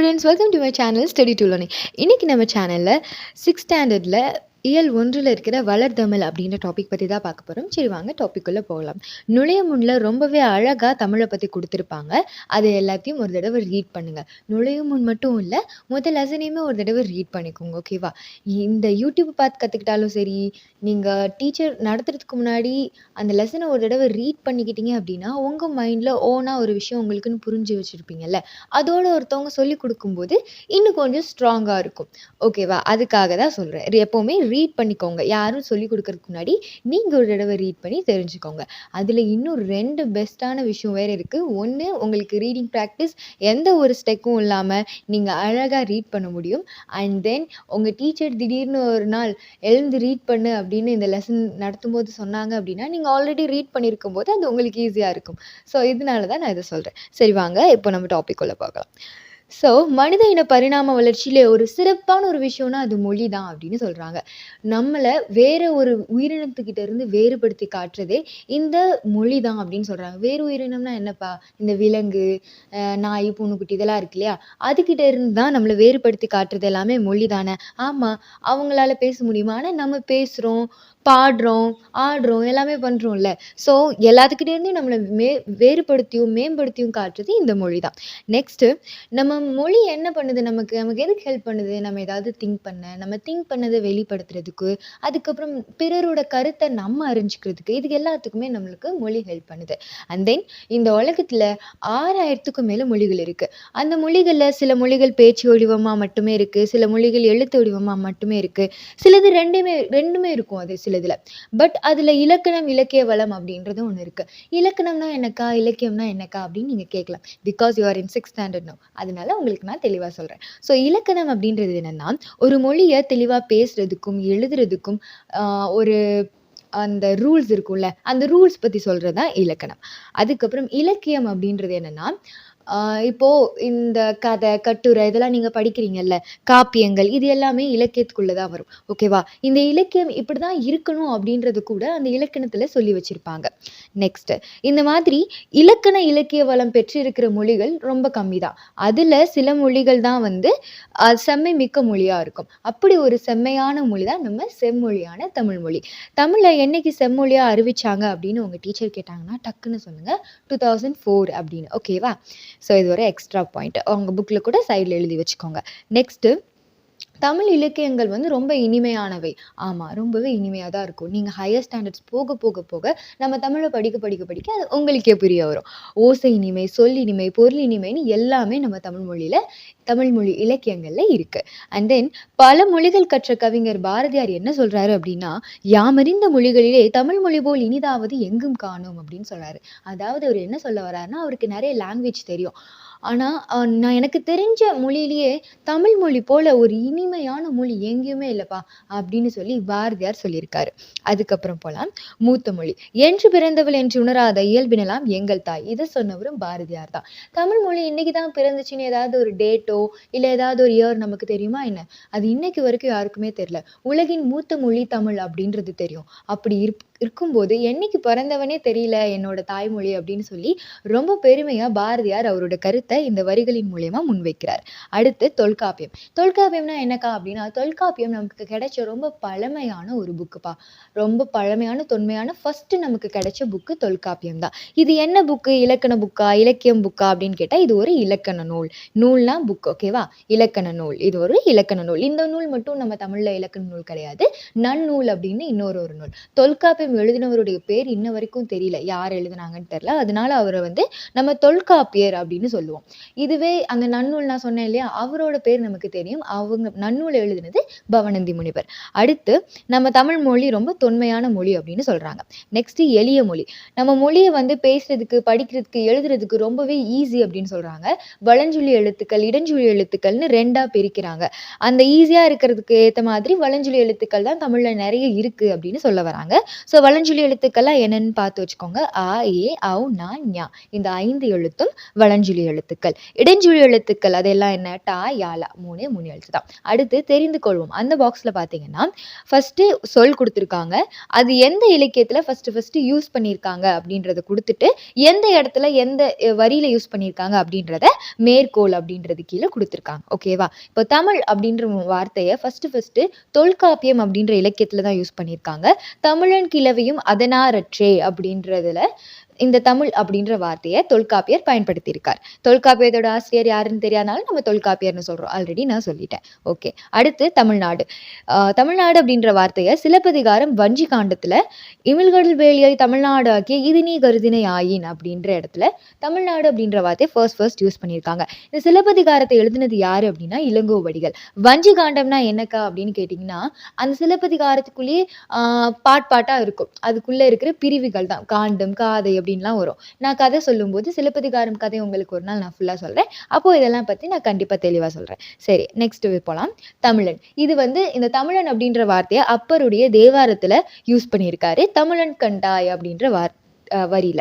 Students, welcome to my channel study to learning. இன்னைக்கு நம்ம சேனலில் 6th ஸ்டாண்டர்டில் இயல் 1ல் இருக்கிற வளர்தமிழ் அப்படின்ற டாபிக் பற்றி தான் பார்க்க போகிறோம். சரி வாங்க டாபிக்குள்ளே போகலாம். நுழைய முன்னில் ரொம்பவே அழகாக தமிழை பற்றி கொடுத்துருப்பாங்க. அதை எல்லாத்தையும் ஒரு தடவை ரீட் பண்ணுங்கள். நுழைய முன் மட்டும் இல்லை, முதல் லெசனையுமே ஒரு தடவை ரீட் பண்ணிக்கோங்க. ஓகேவா? இந்த யூடியூப் பார்த்து கற்றுக்கிட்டாலும் சரி, நீங்கள் டீச்சர் நடத்துறதுக்கு முன்னாடி அந்த லெசனை ஒரு தடவை ரீட் பண்ணிக்கிட்டீங்க அப்படின்னா உங்கள் மைண்டில் ஓனாக ஒரு விஷயம் உங்களுக்குன்னு புரிஞ்சு வச்சுருப்பீங்கல்ல, அதோட ஒருத்தவங்க சொல்லி கொடுக்கும்போது இன்னும் கொஞ்சம் ஸ்ட்ராங்காக இருக்கும். ஓகேவா? அதுக்காக தான் சொல்கிறேன். எப்போவுமே ரீட் பண்ணிக்கோங்க. யாரும் சொல்லி கொடுக்கறதுக்கு முன்னாடி நீங்கள் ஒரு தடவை ரீட் பண்ணி தெரிஞ்சுக்கோங்க. அதில் இன்னும் 2 பெஸ்ட்டான விஷயம் வேறு இருக்குது. ஒன்று, உங்களுக்கு ரீடிங் ப்ராக்டிஸ் எந்த ஒரு ஸ்டெக்கும் இல்லாமல் நீங்கள் அழகாக ரீட் பண்ண முடியும். அண்ட் தென் உங்கள் டீச்சர் திடீர்னு ஒரு நாள் எழுந்து ரீட் பண்ணு அப்படின்னு இந்த லெசன் நடத்தும்போது சொன்னாங்க அப்படின்னா, நீங்கள் ஆல்ரெடி ரீட் பண்ணியிருக்கும் போது அது உங்களுக்கு ஈஸியாக இருக்கும். ஸோ இதனால தான் நான் இதை சொல்கிறேன். சரி வாங்க இப்போ நம்ம டாபிக் உள்ள பார்க்கலாம். ஸோ மனித இன பரிணாம வளர்ச்சியில் ஒரு சிறப்பான ஒரு விஷயம்னா அது மொழி தான் அப்படின்னு சொல்கிறாங்க. நம்மளை வேற ஒரு உயிரினத்துக்கிட்ட இருந்து வேறுபடுத்தி காட்டுறதே இந்த மொழி தான் அப்படின்னு சொல்கிறாங்க. வேறு உயிரினம்னா என்னப்பா? இந்த விலங்கு, நாய், பூனைக்குட்டி இதெல்லாம் இருக்கு இல்லையா, அதுக்கிட்ட இருந்து தான் நம்மளை வேறுபடுத்தி காட்டுறது எல்லாமே மொழி தானே. ஆமாம், அவங்களால பேச முடியுமா? ஆனால் நம்ம பேசுகிறோம், பாடுறோம், ஆடுறோம், எல்லாமே பண்ணுறோம்ல. ஸோ எல்லாத்துக்கிட்டேருந்தும் நம்மளை வேறுபடுத்தியும் மேம்படுத்தியும் காட்டுறது இந்த மொழி தான். நெக்ஸ்ட்டு, நம்ம மொழி என்ன பண்ணுது? நமக்கு நமக்கு எதுக்கு ஹெல்ப் பண்ணுது? நம்ம ஏதாவது நம்ம திங்க் பண்ணதை வெளிப்படுத்துறதுக்கு, அதுக்கப்புறம் பிறரோட கருத்தை நம்ம அறிஞ்சிக்கிறதுக்கு, இதுக்கு எல்லாத்துக்குமே நம்மளுக்கு மொழி ஹெல்ப் பண்ணுது. அண்ட் தென் இந்த உலகத்தில் 6000க்கும் மேலே மொழிகள் இருக்குது. அந்த மொழிகளில் சில மொழிகள் பேச்சு வடிவமாக மட்டுமே இருக்குது, சில மொழிகள் எழுத்து வடிவமாக மட்டுமே இருக்குது, சிலது ரெண்டுமே இருக்கும் அது சிலதில். பட் அதில் இலக்கணம், இலக்கிய வளம் அப்படின்றது ஒன்று இருக்குது. இலக்கணம்னா என்னக்கா, இலக்கியம்னா என்னக்கா அப்படின்னு நீங்கள் கேட்கலாம். Because you are in 6th standard no. அதனால உங்களுக்கு நான் தெளிவாக சொல்கிறேன். ஸோ இலக்கணம் அப்படின்றது என்னென்னா, ஒரு மொழியை தெளிவாக பேசுறதுக்கும் எழுதுறதுக்கும் ஒரு அந்த ரூல்ஸ் இருக்கும்ல, அந்த ரூல்ஸ் பற்றி சொல்கிறது தான் இலக்கணம். அதுக்கப்புறம் இலக்கியம் அப்படின்றது என்னென்னா, இப்போது இந்த கதை, கட்டுரை இதெல்லாம் நீங்கள் படிக்கிறீங்கல்ல, காப்பியங்கள், இது எல்லாமே இலக்கியத்துக்குள்ளே தான் வரும். ஓகேவா? இந்த இலக்கியம் இப்படி தான் இருக்கணும் அப்படின்றது கூட அந்த இலக்கணத்தில் சொல்லி வச்சுருப்பாங்க. நெக்ஸ்ட்டு, இந்த மாதிரி இலக்கண இலக்கிய வளம் பெற்றிருக்கிற மொழிகள் ரொம்ப கம்மி தான். அதில் சில மொழிகள் தான் வந்து செம்மை மிக்க மொழியாக இருக்கும். அப்படி ஒரு செம்மையான மொழி தான் நம்ம செம்மொழியான தமிழ் மொழி. தமிழை என்னைக்கு செம்மொழியாக அறிவிச்சாங்க அப்படின்னு உங்கள் டீச்சர் கேட்டாங்கன்னா டக்குன்னு சொல்லுங்கள், 2004 அப்படின்னு. ஓகேவா? ஸோ இது ஒரு எக்ஸ்ட்ரா பாயிண்ட். உங்கள் புக்கில் கூட சைடில் எழுதி வச்சுக்கோங்க. நெக்ஸ்ட்டு, தமிழ் இலக்கியங்கள் வந்து ரொம்ப இனிமையானவை. ஆமாம், ரொம்பவே இனிமையாக தான் இருக்கும். நீங்கள் ஹையர் ஸ்டாண்டர்ட்ஸ் போக போக போக நம்ம தமிழை படிக்க அது உங்களுக்கே புரிய வரும். ஓசை இனிமை, சொல் இனிமை, பொருள் இனிமைன்னு எல்லாமே நம்ம தமிழ் மொழி இலக்கியங்களில் இருக்குது. அண்ட் தென் பல மொழிகள் கற்ற கவிஞர் பாரதியார் என்ன சொல்கிறாரு அப்படின்னா, யாமறிந்த மொழிகளிலே தமிழ் மொழி போல் இனிதாவது எங்கும் காணோம் அப்படின்னு சொல்கிறாரு. அதாவது அவர் என்ன சொல்ல வர்றாருன்னா, அவருக்கு நிறைய லாங்குவேஜ் தெரியும். ஆனால் நான் எனக்கு தெரிஞ்ச மொழியிலேயே தமிழ் மொழி போல் ஒரு இனிமையான மொழி எங்கேயுமே இல்லைப்பா அப்படின்னு சொல்லி பாரதியார் சொல்லியிருக்காரு. அதுக்கப்புறம் போகலாம். மூத்த மொழி. என்று பிறந்தவள் என்று உணராத இயல்பினலாம் எங்கள் தாய். இதை சொன்னவரும் பாரதியார் தான். தமிழ் மொழி இன்னைக்கு தான் பிறந்துச்சுன்னு ஏதாவது ஒரு டேட்டோ இல்லை ஏதாவது ஒரு இயர் நமக்கு தெரியுமா என்ன? அது இன்னைக்கு வரைக்கும் யாருக்குமே தெரியல. உலகின் மூத்த மொழி தமிழ் அப்படின்றது தெரியும். அப்படி இருக்கும்போது என்னைக்கு பிறந்தவனே தெரியல என்னோட தாய்மொழி அப்படின்னு சொல்லி ரொம்ப பெருமையாக பாரதியார் அவரோட கருத்தை இந்த வரிகளின் மூலமா முன்வைக்கிறார். அடுத்து தொல்காப்பியம். தொல்காப்பியம்னா என்னக்கா அப்படின்னா, தொல்காப்பியம் நமக்கு கிடைச்ச ரொம்ப பழமையான ஒரு புக்குப்பா. ரொம்ப பழமையான தொன்மையான ஃபர்ஸ்ட் நமக்கு கிடைச்ச புக்கு தொல்காப்பியம் தான். இது என்ன புக்கு? இலக்கண புக்கா, இலக்கியம் புக்கா அப்படின்னு கேட்டால் இது ஒரு இலக்கண நூல். நூல்னா புக். ஓகேவா? இலக்கண நூல். இது ஒரு இலக்கண நூல். இந்த நூல் மட்டும் நம்ம தமிழ்ல இலக்கண நூல் கிடையாது. நன்னூல் அப்படின்னு இன்னொரு நூல். தொல்காப்பியம் எழுதினவருடைய பேர் இன்ன வரைக்கும் தெரியல, யார் எழுதினாங்கன்னு தெரியல. அதனால அவரை வந்து நம்ம தொல்காப்பியர் அப்படின்னு சொல்லுவோம். இதுவே அந்த நன்னூல் நான் சொன்னேன் இல்லையா, அவரோட பேர் நமக்கு தெரியும். அவங்க நன்னூல் எழுதினது பவணந்தி முனிவர். அடுத்து, நம்ம தமிழ் மொழி ரொம்ப தொன்மையான மொழி அப்படின்னு சொல்றாங்க. நெக்ஸ்ட், எளிய மொழி. நம்ம மொழியை வந்து பேசுறதுக்கு, படிக்கிறதுக்கு, எழுதுறதுக்கு ரொம்பவே ஈஸி அப்படின்னு சொல்றாங்க. வளஞ்சுழி எழுத்துக்கள், இடஞ்சுழி எழுத்துக்கள்னு 2ஆ பிரிக்கிறாங்க. அந்த ஈஸியா இருக்கிறதுக்கு ஏற்ற மாதிரி வளஞ்சுழி எழுத்துக்கள் தான் தமிழ்ல நிறைய இருக்கு அப்படின்னு சொல்ல வராங்க. ஸோ வளஞ்சுழி எழுத்துக்கள்லாம் என்னன்னு பார்த்து வச்சுக்கோங்க. அ, ஏ, ஔ, ந, ஞ. இந்த 5 எழுத்தும் வளஞ்சுழி எழுத்துக்கள். எழுத்துக்கள். இடைச்சுழி எழுத்துக்கள் அதெல்லாம் என்ன? டா, யாலா 3 எழுத்து தான். அடுத்து தெரிந்து கொள்வோம். அந்த பாக்ஸ்ல பார்த்தீங்கன்னா, ஃபர்ஸ்ட்டு சொல் குடுத்துருக்காங்க. அது எந்த இலக்கியத்துல ஃபர்ஸ்ட்டு யூஸ் பண்ணியிருக்காங்க அப்படின்றத குடுத்துட்டு, எந்த இடத்துல எந்த வரியில யூஸ் பண்ணியிருக்காங்க அப்படின்றத மேற்கோள் அப்படின்றது கீழ குடுத்துருக்காங்க. ஓகேவா? இப்போ தமிழ் அப்படின்ற வார்த்தைய ஃபர்ஸ்ட்டு தொல்காப்பியம் அப்படின்ற இலக்கியத்துல தான் யூஸ் பண்ணியிருக்காங்க. தமிழன் கிழவியும் அதனாரற்றே அப்படின்றதுல இந்த தமிழ் அப்படின்ற வார்த்தைய தொல்காப்பியர் பயன்படுத்தியிருக்கார். தொல்காப்பியத்தோட ஆசிரியர் யாருன்னு தெரியாதனால நம்ம தொல்காப்பியர்ன்னு சொல்றோம். ஆல்ரெடி நான் சொல்லிட்டேன். ஓகே. அடுத்து தமிழ்நாடு. தமிழ்நாடு அப்படின்ற வார்த்தைய சிலப்பதிகாரம் வஞ்சி காண்டத்துல இமிழ்கடல் வேலியை தமிழ்நாடு ஆக்கிய இது நீ கருதினை ஆயின் அப்படின்ற இடத்துல தமிழ்நாடு அப்படின்ற வார்த்தையை ஃபர்ஸ்ட் யூஸ் பண்ணியிருக்காங்க. இந்த சிலப்பதிகாரத்தை எழுதினது யாரு அப்படின்னா இளங்கோவடிகள். வஞ்சி காண்டம்னா என்னக்கா அப்படின்னு கேட்டிங்கன்னா, அந்த சிலப்பதிகாரத்துக்குள்ளேயே பாட்டா இருக்கும். அதுக்குள்ள இருக்கிற பிரிவுகள் தான் காண்டம், காதை அப்படின்லாம் வரும். நான் கதை சொல்லும்போது சிலப்பதிகாரம் கதை உங்களுக்கு ஒரு நாள் நான் ஃபுல்லா சொல்றேன். அப்போ இதெல்லாம் பத்தி நான் கண்டிப்பா தெளிவா சொல்றேன். சரி, நெக்ஸ்ட் போலாம். தமிழன். இது இந்த தமிழன் அப்படின்ற வார்த்தையை அப்பருடைய தேவாரத்துல யூஸ் பண்ணியிருக்காரு. தமிழன் கண்டாய் அப்படின்ற வரியில.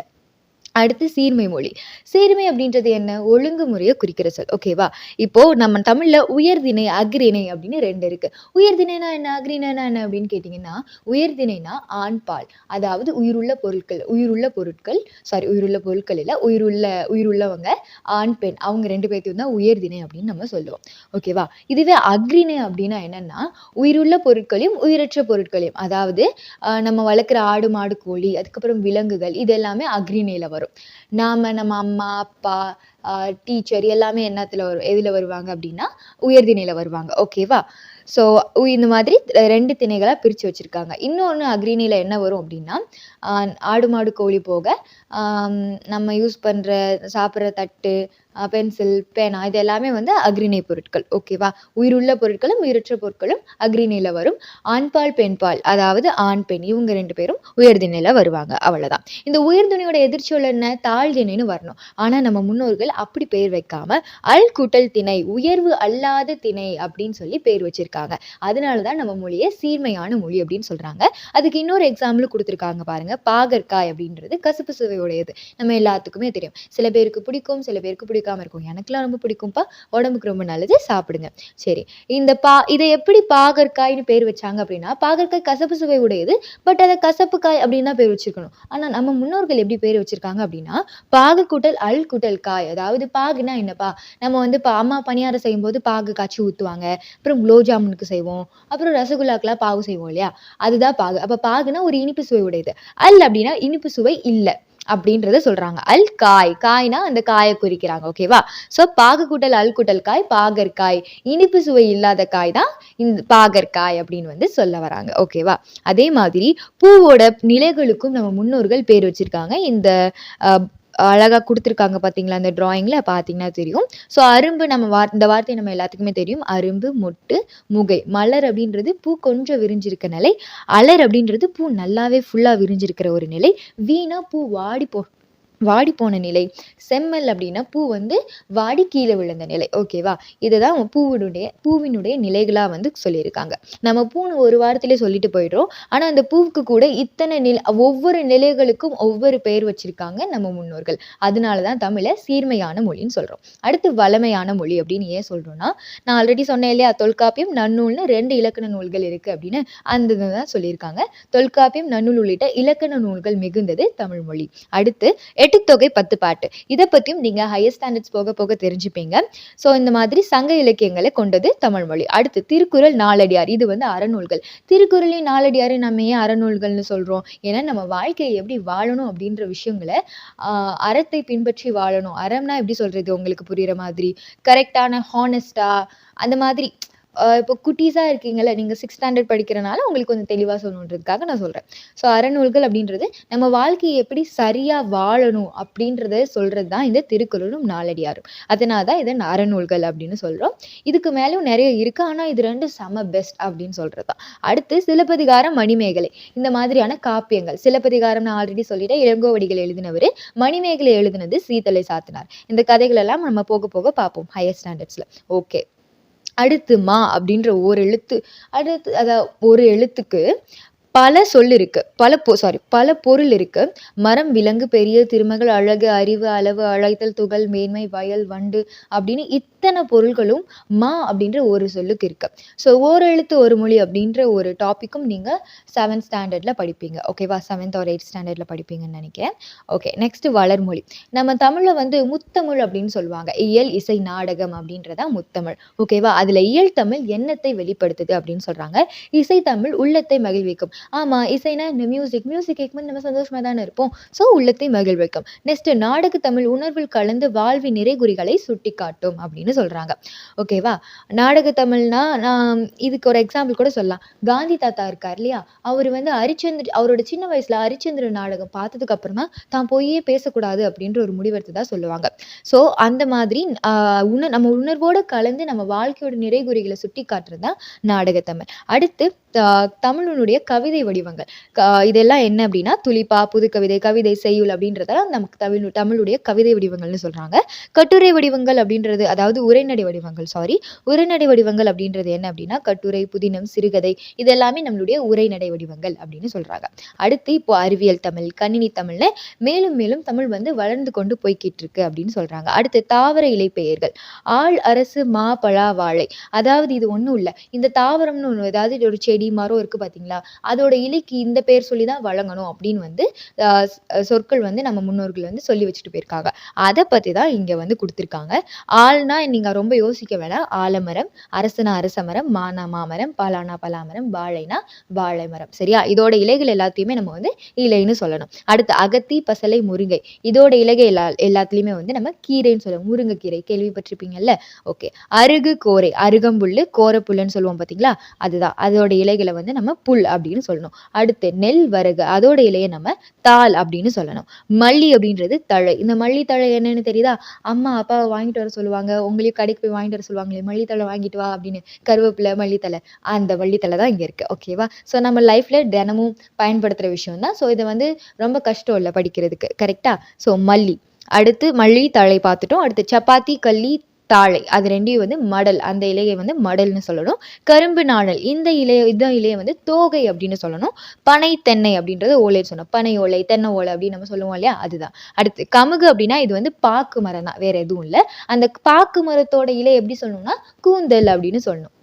அடுத்து சீர்மை மொழி. சீர்மை அப்படின்றது என்ன? ஒழுங்குமுறையை குறிக்கிற சொல். ஓகேவா? இப்போ நம்ம தமிழ்ல உயர்திணை, அஃறிணை அப்படின்னு 2 இருக்கு. உயர்திணைனா என்ன? அஃறிணைனா என்ன அப்படின்னு கேட்டீங்கன்னா, உயர்திணைனா ஆண்பால். அதாவது உயிருள்ள பொருட்கள் உயிருள்ள பொருட்கள் இல்ல, உயிருள்ளவங்க ஆண், பெண் அவங்க 2 பேர்த்தையும் தான் உயர்திணை அப்படின்னு நம்ம சொல்லுவோம். ஓகேவா? இதுவே அஃறிணை அப்படின்னா என்னன்னா, உயிருள்ள பொருட்களையும் உயிரற்ற பொருட்களையும், அதாவது நம்ம வளர்க்குற ஆடு, மாடு, கோழி, அதுக்கப்புறம் விலங்குகள், இது எல்லாமே அஃறிணையில வரும். நம்ம அம்மா, அப்பா, டீச்சர் எல்லாமே எதுல வருவாங்க அப்படின்னா உயர்திணையில வருவாங்க. ஓகேவா? ஸோ இந்த மாதிரி 2 திணைகளா பிரிச்சு வச்சிருக்காங்க. இன்னொன்னு அஃறிணையில என்ன வரும் அப்படின்னா, ஆடு, மாடு, கோழி போக நம்ம யூஸ் பண்ற சாப்பிட்ற தட்டு, பென்சில், பேனா இது எல்லாமே அஃறிணை பொருட்கள். ஓகேவா? உயிருள்ள பொருட்களும் உயிரற்ற பொருட்களும் அஃறிணையில வரும். ஆண்பால், பெண்பால், அதாவது ஆண், பெண் இவங்க 2 பேரும் உயர்திணையில வருவாங்க. அவ்வளவுதான். இந்த உயர்திணையோட எதிர்ச்சொல் என்ன? தாழ்திணைன்னு வரணும். ஆனா நம்ம முன்னோர்கள் அப்படி பெயர் வைக்காம அல் கூட்டல் திணை, உயர்வு அல்லாத திணை அப்படின்னு சொல்லி பெயர் வச்சிருக்காங்க. அதனாலதான் நம்ம மொழியை சீர்மையான மொழி அப்படின்னு சொல்றாங்க. அதுக்கு இன்னொரு எக்ஸாம்பிள் கொடுத்துருக்காங்க பாருங்க. பாகற்காய் அப்படின்றது கசப்பு சுவையுடையது. நம்ம எல்லாத்துக்குமே தெரியும். சில பேருக்கு பிடிக்கும், சில பேருக்கு பிடிக்காம இருக்கும். எனக்குலாம் ரொம்ப பிடிக்கும்பா, உடம்புக்கு ரொம்ப நல்லது, சாப்பிடுங்க. சரி, இதை எப்படி பாகற்காய்னு பேர் வச்சாங்க அப்படின்னா, பாகற்காய் கசப்பு சுவை உடையது, பட் அதை கசப்பு காய் அப்படின்னு தான் பேர் வச்சிருக்கணும். ஆனா நம்ம முன்னோர்கள் எப்படி பேர் வச்சிருக்காங்க அப்படின்னா, பாகு கூட்டல் அல் கூட்டல் காய். அதாவது பாகுனா என்னப்பா, நம்ம அம்மா பணியாரம் செய்யும் போது பாகு காய்ச்சி ஊத்துவாங்க. அப்புறம் குலோப் ஜாமுனுக்கு செய்வோம், அப்புறம் ரசகுல்லாக்கெல்லாம் பாகு செய்வோம் இல்லையா, அதுதான் பாகு. அப்ப பாகுனா ஒரு இனிப்பு சுவை உடையது. அல் அப்படின்னா இனிப்பு சுவை இல்ல அப்படின்றத சொல்றாங்க. அல் காய், காய்னா அந்த காயை குறிக்கிறாங்க. ஓகேவா? சோ பாகு கூட்டல் அல் கூட்டல் காய் பாகற்காய். இனிப்பு சுவை இல்லாத காய் தான் இந்த பாகற்காய் அப்படின்னு சொல்ல வராங்க. ஓகேவா? அதே மாதிரி பூவோட நிலைகளுக்கும் நம்ம முன்னோர்கள் பேர் வச்சிருக்காங்க. இந்த அழகா கொடுத்துருக்காங்க பார்த்தீங்களா, அந்த டிராயிங்ல பார்த்தீங்கன்னா தெரியும். ஸோ அரும்பு இந்த வார்த்தை நம்ம எல்லாத்துக்குமே தெரியும். அரும்பு, மொட்டு, முகை. மலர் அப்படின்றது பூ கொஞ்சம் விரிஞ்சிருக்க நிலை. அலர் அப்படின்றது பூ நல்லாவே ஃபுல்லா விரிஞ்சிருக்கிற ஒரு நிலை. வீணா பூ வாடி போன நிலை. செம்மல் அப்படின்னா பூ வாடி கீழே விழுந்த நிலை. ஓகேவா? இதுதான் பூவினுடைய நிலைகளா சொல்லியிருக்காங்க. நம்ம பூன்னு ஒரு வாரத்திலே சொல்லிட்டு போயிடுறோம். ஆனா அந்த பூவுக்கு கூட இத்தனை ஒவ்வொரு நிலைகளுக்கும் ஒவ்வொரு பெயர் வச்சிருக்காங்க நம்ம முன்னோர்கள். அதனாலதான் தமிழை சீர்மையான மொழின்னு சொல்றோம். அடுத்து வளமையான மொழி அப்படின்னு ஏன் சொல்றோம்னா, நான் ஆல்ரெடி சொன்னேன் இல்லையா, தொல்காப்பியம், நன்னூல்னு 2 இலக்கண நூல்கள் இருக்கு அப்படின்னு, அந்த தான் சொல்லியிருக்காங்க. தொல்காப்பியம், நன்னூல் உள்ளிட்ட இலக்கண நூல்கள் மிகுந்தது தமிழ் மொழி. அடுத்து எட்டுத்தொகை 10 பாட்டு. இதை பற்றியும் நீங்க ஹையர் ஸ்டாண்டர்ட்ஸ் போக போக தெரிஞ்சுப்பீங்க. ஸோ இந்த மாதிரி சங்க இலக்கியங்களை கொண்டது தமிழ் மொழி. அடுத்து திருக்குறள், நாலடியார். இது அறநூல்கள். திருக்குறளையும் நாலடியாரையும் நம்ம ஏன் அறநூல்கள்னு சொல்றோம்? ஏன்னா நம்ம வாழ்க்கையை எப்படி வாழணும் அப்படின்ற விஷயங்களை அறத்தை பின்பற்றி வாழணும். அறம்னா எப்படி சொல்றது உங்களுக்கு புரியுற மாதிரி, கரெக்டான, ஹானஸ்டா, அந்த மாதிரி. இப்போ குட்டீஸா இருக்கீங்கல்ல, நீங்க 6th ஸ்டாண்டர்ட் படிக்கிறனால உங்களுக்கு கொஞ்சம் தெளிவா சொல்லணுன்றதுக்காக நான் சொல்றேன். ஸோ அறநூல்கள் அப்படின்றது நம்ம வாழ்க்கையை எப்படி சரியா வாழணும் அப்படின்றத சொல்றது தான் இந்த திருக்குறளும் நாலடியாரும். அதனால தான் இதை அறநூல்கள் அப்படின்னு சொல்றோம். இதுக்கு மேலும் நிறைய இருக்கு, ஆனா இது 2 செம பெஸ்ட் அப்படின்னு சொல்றதுதான். அடுத்து சிலப்பதிகாரம், மணிமேகலை. இந்த மாதிரியான காப்பியங்கள். சிலப்பதிகாரம் நான் ஆல்ரெடி சொல்லிட்டேன், இளங்கோவடிகள் எழுதினவர். மணிமேகலை எழுதினது சீத்தலை சாத்தனார். இந்த கதைகள் எல்லாம் நம்ம போக போக பார்ப்போம் ஹையர் ஸ்டாண்டர்ட்ஸ்ல. ஓகே. அடுத்து மா அப்படின்ற ஒரு எழுத்துக்கு பல சொல் இருக்கு, பல பொருள் இருக்கு. மரம், விலங்கு, பெரிய, திருமகள், அழகு, அறிவு, அளவு, அழைத்தல், துகள், மேன்மை, வயல், வண்டு அப்படின்னு இத்தனை பொருள்களும் அப்படின்ற ஒரு சொல்லுக்கு இருக்கு. ஸோ ஓரெழுத்து ஒரு மொழி அப்படின்ற ஒரு டாபிக்கும் நீங்க 7th ஸ்டாண்டர்ட்ல படிப்பீங்க. ஓகேவா? 7th ஆர் 8th ஸ்டாண்டர்ட்ல படிப்பீங்கன்னு நினைக்கிறேன். ஓகே, நெக்ஸ்ட் வளர்மொழி. நம்ம தமிழ்ல வந்து முத்தமிழ் அப்படின்னு சொல்லுவாங்க. இயல், இசை, நாடகம் அப்படின்றதா முத்தமிழ். ஓகேவா? அதுல இயல் தமிழ் எண்ணத்தை வெளிப்படுத்துது அப்படின்னு சொல்றாங்க. இசை தமிழ் உள்ளத்தை மகிழ்விக்கும். ஆமா, இசைனா இந்த மியூசிக் கேட்கும்போது நம்ம சந்தோஷமா தானே இருப்போம். ஸோ உள்ளத்தை மகிழ்விக்கும். நெக்ஸ்ட் நாடக தமிழ் உணர்வில் கலந்து வாழ்வின் நிறைகுறிகளை சுட்டி காட்டும் அப்படின்னு சொல்றாங்க. ஓகேவா? நாடக தமிழ்னா நான் இதுக்கு ஒரு எக்ஸாம்பிள் கூட சொல்லலாம். காந்தி தாத்தா இருக்கார் இல்லையா? அவர் வந்து அவரோட சின்ன வயசுல ஹரிச்சந்திர நாடகம் பார்த்ததுக்கு அப்புறமா தான் பொய்யே பேசக்கூடாது அப்படின்ற ஒரு முடிவெடுத்ததா சொல்லுவாங்க. ஸோ அந்த மாதிரி நம்ம உணர்வோட கலந்து நம்ம வாழ்க்கையோட நிறைகுறிகளை சுட்டி காட்டுறது தான் நாடக தமிழ். அடுத்து தமிழனுடைய கவிதை வடிவங்கள். இதெல்லாம் என்ன அப்படின்னா துளிப்பா, புதுக்கவிதை, கவிதை, செய்யுள் அப்படின்றதெல்லாம் நமக்கு தமிழுடைய கவிதை வடிவங்கள்னு சொல்றாங்க. கட்டுரை வடிவங்கள் அப்படின்றது, அதாவது உரைநடை வடிவங்கள் அப்படின்றது என்ன அப்படின்னா கட்டுரை, புதினம், சிறுகதை இதெல்லாமே நம்மளுடைய உரைநடை வடிவங்கள் அப்படின்னு சொல்றாங்க. அடுத்து இப்போ அறிவியல் தமிழ், கணினி தமிழ்னு மேலும் மேலும் தமிழ் வந்து வளர்ந்து கொண்டு போய்கிட்டு இருக்கு அப்படின்னு சொல்றாங்க. அடுத்து தாவர இலை பெயர்கள். ஆள், அரசு, மா, பலா, வாழை. அதாவது இது ஒண்ணும் இல்லை, இந்த தாவரம்னு ஒண்ணு, அதாவது ஒரு செடி மரம் இருக்கு பாத்தீங்களா, அதோட இலைக்கு இந்த பேர் சொல்லிதான் வழங்கணும் அப்படின்னு வந்து சொற்கள் வந்து நம்ம முன்னோர்கள் வந்து சொல்லி வச்சுட்டு போயிருக்காங்க. அதை பத்தி தான் இங்க வந்து கொடுத்திருக்காங்க. ஆள்னா நீங்க ரொம்ப யோசிக்க வேணாம். ஆலமரம், அரசனா அரச மரம், மானா மாமரம், பலானா பலாமரம், வாழைனா வாழை மரம். சரியா? இதோட இலைகள் எல்லாத்தையுமே நம்ம வந்து இலைன்னு சொல்லணும். அடுத்து அகத்தி, பசலை, முருங்கை. இதோட இலைகள் எல்லாத்துலயுமே வந்து நம்ம கீரைன்னு சொல்லுவோம். முருங்கைக்கீரை கேள்விப்பட்டிருப்பீங்கல்ல? ஓகே. அருகு, கோரை. அருகம்புல்லு, கோரப்புல்லுன்னு சொல்லுவோம் பாத்தீங்களா? அதுதான். அதோட இலைகளை வந்து நம்ம புல் அப்படின்னு சொல்லணும். அடுத்து நெல், வரகு. அதோட இலையை நம்ம தாள் அப்படின்னு சொல்லணும். மல்லி அப்படின்றது தழை. இந்த மல்லி தழை என்னன்னு தெரியுதா? அம்மா அப்பாவை வாங்கிட்டு வர சொல்லுவாங்க, உங்களையும் கடைக்கு போய் வாங்கிட்டு வர சொல்லுவாங்களே, மல்லித்தழை வாங்கிட்டு வா அப்படின்னு. கருவேப்பிலை, மல்லித்தழை, அந்த மல்லித்தழை தான் இங்க இருக்கு. ஓகேவா? ஸோ நம்ம லைஃப்ல தினமும் பயன்படுத்துற விஷயம் தான். ஸோ இதை வந்து ரொம்ப கஷ்டம் இல்லை படிக்கிறதுக்கு. கரெக்டா? ஸோ மல்லி. அடுத்து மல்லி தழை பார்த்துட்டோம். அடுத்து சப்பாத்தி, கள்ளி, தாழை. அது ரெண்டையும் வந்து மடல். அந்த இலையை வந்து மடல்னு சொல்லணும். கரும்பு நாணல். இந்த இலையை வந்து தோகை அப்படின்னு சொல்லணும். பனை, தென்னை அப்படின்றது ஓலைன்னு சொன்னோம். பனை ஓலை, தென்னை ஓலை அப்படின்னு நம்ம சொல்லுவோம் இல்லையா? அதுதான். அடுத்து கமுகு அப்படின்னா இது வந்து பாக்கு மரம் தான், வேற எதுவும் இல்லை. அந்த பாக்கு மரத்தோட இலை எப்படி சொல்லணும்னா கூந்தல் அப்படின்னு சொல்லணும்.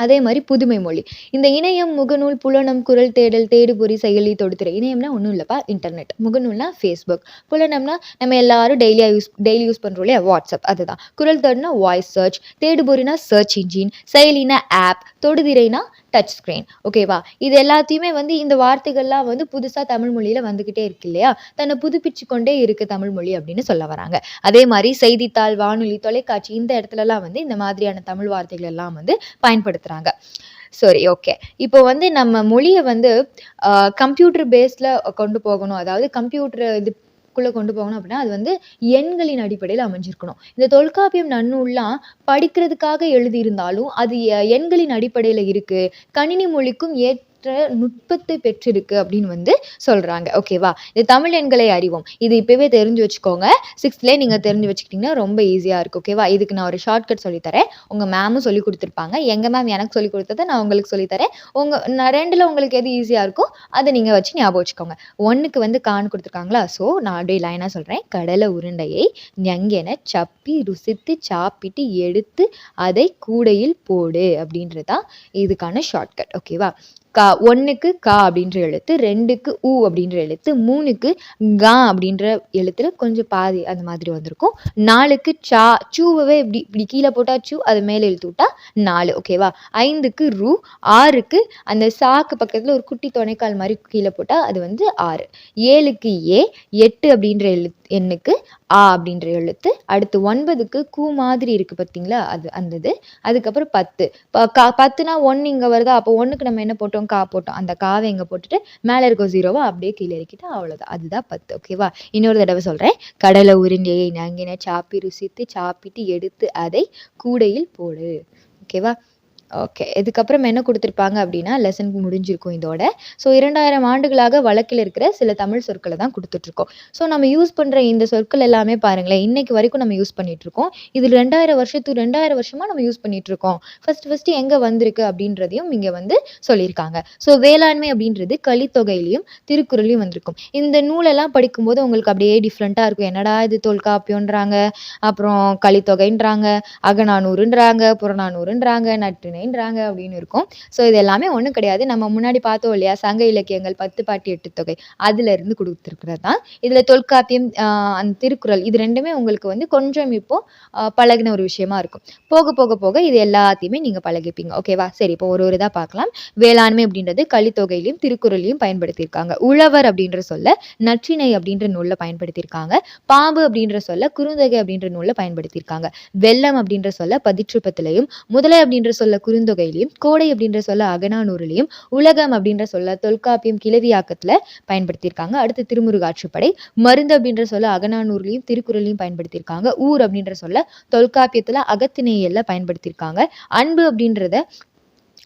அதே மாதிரி புதுமை மொழி. இந்த இணையம், முகநூல், புலனம், குரல் தேடல், தேடுபொறி, செயலி, தொடுத்துறை. இணையம்னா ஒன்றும் இல்லைப்பா, இன்டர்நெட். முகநூல்னா ஃபேஸ்புக். புலனம்னா நம்ம எல்லாரும் டெய்லி யூஸ் பண்ணுறோம் இல்லையா? வாட்ஸ்அப். அதுதான். குரல் தேடுனா வாய்ஸ் சர்ச். தேடுபொறினா சர்ச் இன்ஜின். செயலினா ஆப். தொடுதிரைனா டச் ஸ்க்ரீன். ஓகேவா? இது எல்லாத்தையுமே வந்து இந்த வார்த்தைகள்லாம் வந்து புதுசாக தமிழ் மொழியில் வந்துக்கிட்டே இருக்கு இல்லையா? தன்னை புதுப்பிச்சு கொண்டே இருக்கு தமிழ் மொழி அப்படின்னு சொல்ல வராங்க. அதே மாதிரி செய்தித்தாள், வானொலி, தொலைக்காட்சி இந்த இடத்துலலாம் வந்து இந்த மாதிரியான தமிழ் வார்த்தைகள் எல்லாம் வந்து பயன்படுத்துறாங்க. சரி, ஓகே. இப்போ வந்து நம்ம மொழியை வந்து கம்ப்யூட்டர் பேஸ்ல கொண்டு போகணும், அதாவது கம்ப்யூட்டர் இதுக்குள்ள கொண்டு போகணும் அப்படின்னா அது வந்து எண்களின் அடிப்படையில் அமைஞ்சிருக்கணும். இந்த தொல்காப்பியம் நன்னூல்லாம் படிக்கிறதுக்காக எழுதியிருந்தாலும் அது எண்களின் அடிப்படையில் இருக்கு. கணினி மொழிக்கும் நுட்பத்தை பெற்றிருக்கு அப்படின்னு வந்து சொல்றாங்க. ஓகேவா? இது தமிழ் எண்களை அறிவோம். இது இப்பவே தெரிஞ்சு வச்சுக்கோங்க. 6th நீங்க தெரிஞ்சு வச்சுக்கிட்டீங்கன்னா ரொம்ப ஈஸியா இருக்கு. ஓகேவா? இதுக்கு நான் ஒரு ஷார்ட்கட் சொல்லித்தரேன். உங்க மேமும் சொல்லி கொடுத்துருப்பாங்க. எங்க மேம் எனக்கு சொல்லி கொடுத்ததை நான் உங்களுக்கு சொல்லித்தரேன். நான் 2ல உங்களுக்கு எது ஈஸியா இருக்கோ அதை நீங்க வச்சு ஞாபகம் வச்சுக்கோங்க. 1க்கு வந்து கான் கொடுத்துருக்காங்களா? ஸோ நான் அப்படியே லைனா சொல்றேன். கடலை உருண்டையை ஞங்கென சப்பி ருசித்து சாப்பிட்டு எடுத்து அதை கூடையில் போடு அப்படின்றதா இதுக்கான ஷார்ட்கட். ஓகேவா? 1க்கு கா அப்படின்ற எழுத்து, 2க்கு ஊ அப்படின்ற எழுத்து, 3க்கு கா அப்படின்ற எழுத்துல கொஞ்சம் பாதி அந்த மாதிரி வந்திருக்கும். 4க்கு சா, சூவவே இப்படி கீழே போட்டா சூ, அது மேலே இழுத்து விட்டா 4. ஓகேவா? 5க்கு ரூ, 6க்கு அந்த சாக்கு பக்கத்துல ஒரு குட்டி துணைக்கால் மாதிரி கீழே போட்டா அது வந்து 6. 7க்கு ஏ, 8 அப்படின்ற எண்ணுக்கு ஆ அப்படின்ற எழுத்து. அடுத்து 9க்கு கூ மாதிரி இருக்கு பார்த்தீங்களா? அது அந்த இது. அதுக்கப்புறம் 10. 10னா 1 இங்க வருதா? அப்போ 1க்கு நம்ம என்ன போட்டோம்? கா போட்டோம். அந்த காவை இங்க போட்டுட்டு மேல இருக்க 0வா அப்படியே கீழே இறக்கிட்டா அவ்வளவுதான். அதுதான் 10. ஓகேவா? இன்னொரு தடவை சொல்றேன். கடலை உருண்டையை நங்கின சாப்பி ருசித்து சாப்பிட்டு எடுத்து அதை கூடையில் போடு. ஓகேவா? ஓகே. இதுக்கப்புறம் என்ன குடுத்துருப்பாங்க அப்டின்னா, லெசன் முடிஞ்சிருக்கும் இதோட. ஸோ 2000 ஆண்டுகளாக வழக்கில் இருக்கிற சில தமிழ் சொற்கள தான் குடுத்துட்ருக்கோம். ஸோ நம்ம யூஸ் பண்ற இந்த சொற்கள் எல்லாமே பாருங்களேன், இன்னைக்கு வரைக்கும் நம்ம யூஸ் பண்ணிட்டுருக்கோம். இது 2000 வருஷமா நம்ம யூஸ் பண்ணிட்டுருக்கோம். ஃபர்ஸ்ட்டு எங்க வந்திருக்கு அப்டின்றதையும் இங்க வந்து சொல்லியிருக்காங்க. ஸோ வேளாண்மை அப்டின்றது கலித்தொகையிலயும், திருக்குறள்லயும் வந்திருக்கும். இந்த நூலெல்லாம் படிக்கும்போது உங்களுக்கு அப்படியே டிஃப்ரெண்ட்டா இருக்கும். என்னடா இது தொல்காப்பியம்ன்றாங்க, அப்புறம் கலித்தொகைன்றாங்க, அகநானூறுன்றாங்க, புறநானூறுன்றாங்க, நற்றிணைன்றாங்க அப்படின்னு இருக்கும். ஸோ இது எல்லாமே ஒண்ணும் கிடையாது. நம்ம முன்னாடி பார்த்தோம் இல்லையா? சங்க இலக்கியங்கள் 10 பாட்டு 8 தொகை. அதிலிருந்து குடுத்திருக்கிறது தான். இதுல தொல்காப்பியம், அந்த திருக்குறள் இது 2மே உங்களுக்கு வந்து கொஞ்சம் இப்போ பழகுன ஒரு விஷயமா இருக்கும். போக போக போக இது எல்லாத்தையுமே நீங்க பழகிப்பீங்க. ஓகேவா? சரி இப்போ ஒரு ஒரு இதா பார்க்கலாம். வேளாண்மை அப்படின்றது கலித்தொகையிலயும், திருக்குறளையும் பயன்படுத்தியிருக்காங்க. உழவர் அப்படின்ற சொல்ல நற்றிணை அப்படின்ற நூல்ல பயன்படுத்தியிருக்காங்க. பாம்பு அப்படின்ற சொல்ல குறுந்தொகை அப்படின்ற நூல்ல பயன்படுத்தியிருக்காங்க. வெள்ளம் அப்படின்ற சொல்ல பதிற்றுப்பத்திலையும், முதலை அப்படின்ற சொல்ல குறுந்தொகையிலையும், கோடை அப்படின்ற சொல்ல அகநானூறுலையும், உலகம் அப்படின்ற சொல்ல தொல்காப்பியம் கிளவியாக்கத்துல பயன்படுத்தியிருக்காங்க. அடுத்து திருமுருகாற்றுப்படை, மருந்து அப்படின்ற சொல்ல அகநானூறுலையும், திருக்குறளையும் பயன்படுத்தியிருக்காங்க. ஊர் அப்படின்ற சொல்ல தொல்காப்பியத்துல அகத்திணையல்ல பயன்படுத்தியிருக்காங்க. அன்பு அப்படின்றத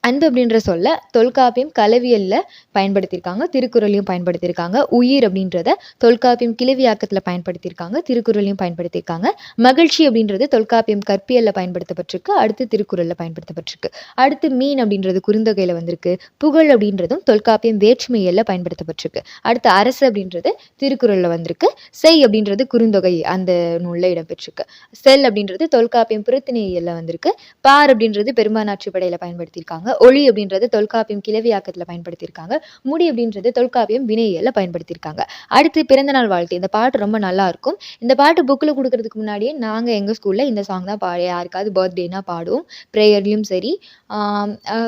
அன்பு அப்படின்ற சொல்ல தொல்காப்பியம் களவியல்ல பயன்படுத்தியிருக்காங்க. திருக்குறளையும் பயன்படுத்தியிருக்காங்க. உயிர் அப்படின்றத தொல்காப்பியம் கிளவியாக்கத்துல பயன்படுத்தியிருக்காங்க. திருக்குறளையும் பயன்படுத்தியிருக்காங்க. மகிழ்ச்சி அப்படின்றது தொல்காப்பியம் கற்பியல்ல பயன்படுத்தப்பட்டிருக்கு. அடுத்து திருக்குறள்ல பயன்படுத்தப்பட்டிருக்கு. அடுத்து மீன் அப்படின்றது குறுந்தொகையில வந்திருக்கு. புகழ் அப்படின்றதும் தொல்காப்பியம் வேற்றுமையல்ல பயன்படுத்தப்பட்டிருக்கு. அடுத்து அரசு அப்படின்றது திருக்குறள்ல வந்திருக்கு. செய் அப்படின்றது குறுந்தொகை அந்த நூல்ல இடம்பெற்றிருக்கு. செல் அப்படின்றது தொல்காப்பியம் புறத்திணையல்ல வந்திருக்கு. பார் அப்படின்றது பெரும்பானாற்றுப்படையில பயன்படுத்தியிருக்காங்க. ஒளி அப்படின்றது தொல்காப்பியம் கிளவியாக்கத்துல பயன்படுத்தியிருக்காங்க. முடி அப்படின்றது தொல்காப்பியம் வினையியல்ல பயன்படுத்தியிருக்காங்க. அடுத்து பிறந்தநாள் வாழ்த்து. இந்த பாட்டு ரொம்ப நல்லா இருக்கும். இந்த பாட்டு புக்ல குடுக்கறதுக்கு முன்னாடியே நாங்க எங்க ஸ்கூல்ல இந்த சாங் தான் யாருக்காவது பர்த்டேனா பாடுவோம். பிரேயர்லயும் சரி. ஆம் அ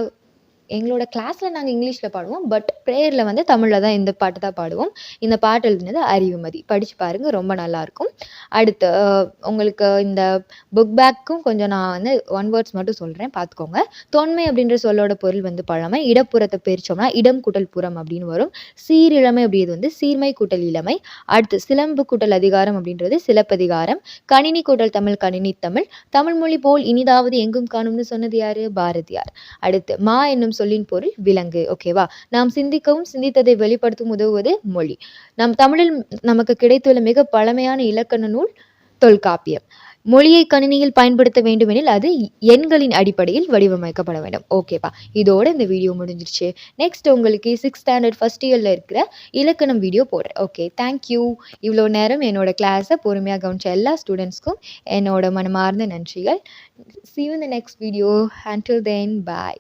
எங்களோட கிளாஸ்ல நாங்க இங்கிலீஷ்ல பாடுவோம். பட் பிரேயர்ல வந்து தமிழ்ல தான் இந்த பாட்டு தான் பாடுவோம். இந்த பாட்டு எழுதினது அறிவுமதி. படிச்சு பாருங்க. ரொம்ப நல்லாயிருக்கும். அடுத்து உங்களுக்கு இந்த புக் பேக்கும் கொஞ்சம் நான் வந்து ஒன் வேர்ட்ஸ் மட்டும் சொல்றேன் பார்த்துக்கோங்க. தொன்மை அப்படின்ற சொல்லோட பொருள் வந்து பழமை. இடப்புறத்த பிரிச்சோம்னா இடம் கூட்டல் புறம் அப்படின்னு வரும். சீரிழமை அப்படிங்கிறது வந்து சீர்மை கூட்டல் இளமை. அடுத்து சிலம்பு கூட்டல் அதிகாரம் அப்படின்றது சிலப்பதிகாரம். கணினி கூட்டல் தமிழ் கணினி தமிழ். தமிழ் மொழி போல் இனிதாவது எங்கும் காணும்னு சொன்னது யாரு? பாரதியார். அடுத்து மா என்னும் சொல்லின் பொருள் விலங்கு. ஓகேவா? நாம் சிந்திக்கவும் சிந்தித்ததை வெளிப்படுத்தும் உதவுவது மொழி. நம் தமிழில் நமக்கு கிடைத்துள்ள மிக பழமையான இலக்கண நூல் தொல்காப்பியம். மொழியை கணினியில் பயன்படுத்த வேண்டுமெனில் அது எண்களின் அடிப்படையில் வடிவமைக்கப்பட வேண்டும். ஓகேவா? இதோட இந்த வீடியோ முடிஞ்சிருச்சு. நெக்ஸ்ட் உங்களுக்கு 6th ஸ்டாண்டர்ட் ஃபர்ஸ்ட் இயர்ல இருக்கிற இலக்கணம் வீடியோ போடுறேன். Okay, thank you. இவ்வளோ நேரம் என்னோட கிளாஸை பொறுமையாக கவனிச்ச எல்லா ஸ்டூடெண்ட்ஸ்க்கும் என்னோட மனமார்ந்த நன்றிகள். See you in the next video. Until then, bye.